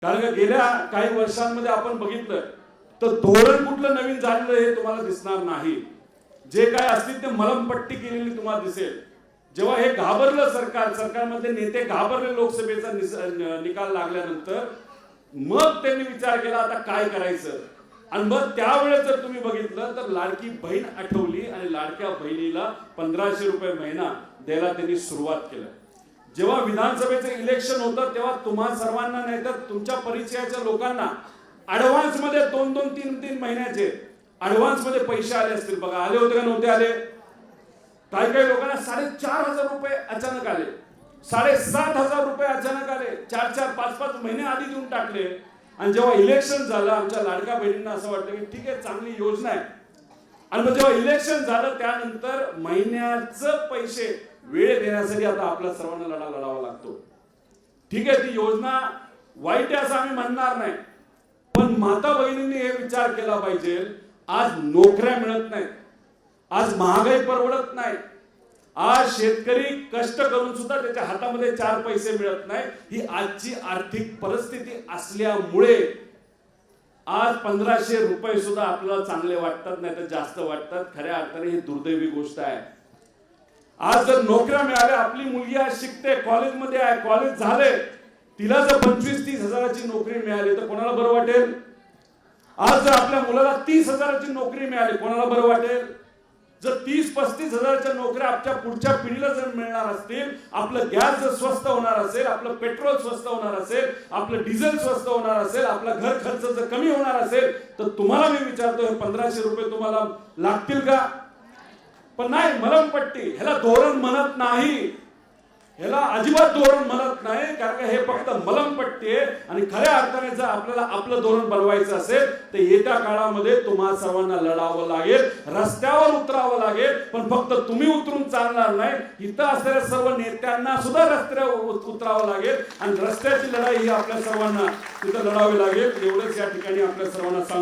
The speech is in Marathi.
कारण का गेल्या काही वर्षांमध्ये आपण बघितलं तर धोरण कुठलं नवीन झालेलं हे तुम्हाला दिसणार नाही. जे काय असतील ते मलमपट्टी केलेली तुम्हाला दिसेल. जेव्हा हे घाबरलं सरकारमधले नेते घाबरले लोकसभेचा निकाल लागल्यानंतर, मग त्यांनी विचार केला आता काय करायचं. आणि मग त्यावेळेस जर तुम्ही बघितलं तर लाडकी बहीण आठवली आणि लाडक्या बहिणीला 1500 रुपये महिना द्यायला त्यांनी सुरुवात केली. जेव्हा विधानसभेचं इलेक्शन होतं तेव्हा तुम्हा सर्वांना नाही तर तुमच्या परिचयाच्या लोकांना ऍडव्हान्स मध्ये 2-2, 3-3 महिन्याचे ऍडव्हान्स मध्ये पैसे आले असतील. बघा, आले होते का नव्हते आले? काही लोकांना 4500 रुपये अचानक आले, 7500 रुपये अचानक आले, 4-4, 5-5 महिने आधी देऊन टाकले. आणि जेव्हा इलेक्शन झालं आमच्या लाडक्या बहिणींना असं वाटलं की ठीक आहे, चांगली योजना आहे. आणि मग जेव्हा इलेक्शन झालं त्यानंतर महिन्याचं पैसे वेळ देण्यासाठी आता आपल्या सर्वांना लढावा लागतो. ठीक आहे, ती योजना वाईट आहे असं आम्ही म्हणणार नाही, पण माता भगिनींनी हे विचार केला पाहिजे. आज नोकऱ्या मिळत नाहीत, आज महागाई परवडत नाही, आज शेतकरी कष्ट करून सुद्धा त्याच्या हातामध्ये 4 पैसे मिळत नाही. ही आजची आर्थिक परिस्थिती असल्यामुळे आज 1500 रुपये सुद्धा आपल्याला चांगले वाटतात, नाही तर जास्त वाटतात. खऱ्या अर्थाने ही दुर्दैवी गोष्ट आहे. आज जर नोकऱ्या मिळाल्या, आपली मुलगी आज शिकते, कॉलेजमध्ये आहे, कॉलेज झाले, तिला जर 25-30 हजाराची नोकरी मिळाली तर कोणाला बरं वाटेल? आज जर आपल्या मुलाला 30 हजाराची नोकरी मिळाली, कोणाला बरं वाटेल? जर 30-35 हजाराच्या नोकऱ्या आपल्या पुढच्या पिढीला जर मिळणार असतील, आपलं गॅस जर स्वस्त होणार असेल, आपलं पेट्रोल स्वस्त होणार असेल, आपलं डिझेल स्वस्त होणार असेल, आपला घर खर्च जर कमी होणार असेल, तर तुम्हाला मी विचारतो हे 1500 रुपये तुम्हाला लागतील का? पण नाही, मलमपट्टी ह्याला धोरण म्हणत नाही, ह्याला अजिबात धोरण म्हणत नाही. कारण हे फक्त मलमपट्टी आहे. आणि खऱ्या अर्थाने जर आपल्याला आपलं धोरण बनवायचं असेल तर येत्या काळामध्ये तुम्हा सर्वांना लढावं लागेल, रस्त्यावर उतरावं लागेल. पण फक्त तुम्ही उतरून चालणार नाही, इथं असलेल्या सर्व नेत्यांना सुद्धा रस्त्यावर उतरावं लागेल. आणि रस्त्याची लढाई ही आपल्या सर्वांना तिथं लढावी लागेल. एवढंच या ठिकाणी आपल्या सर्वांना सांगतो.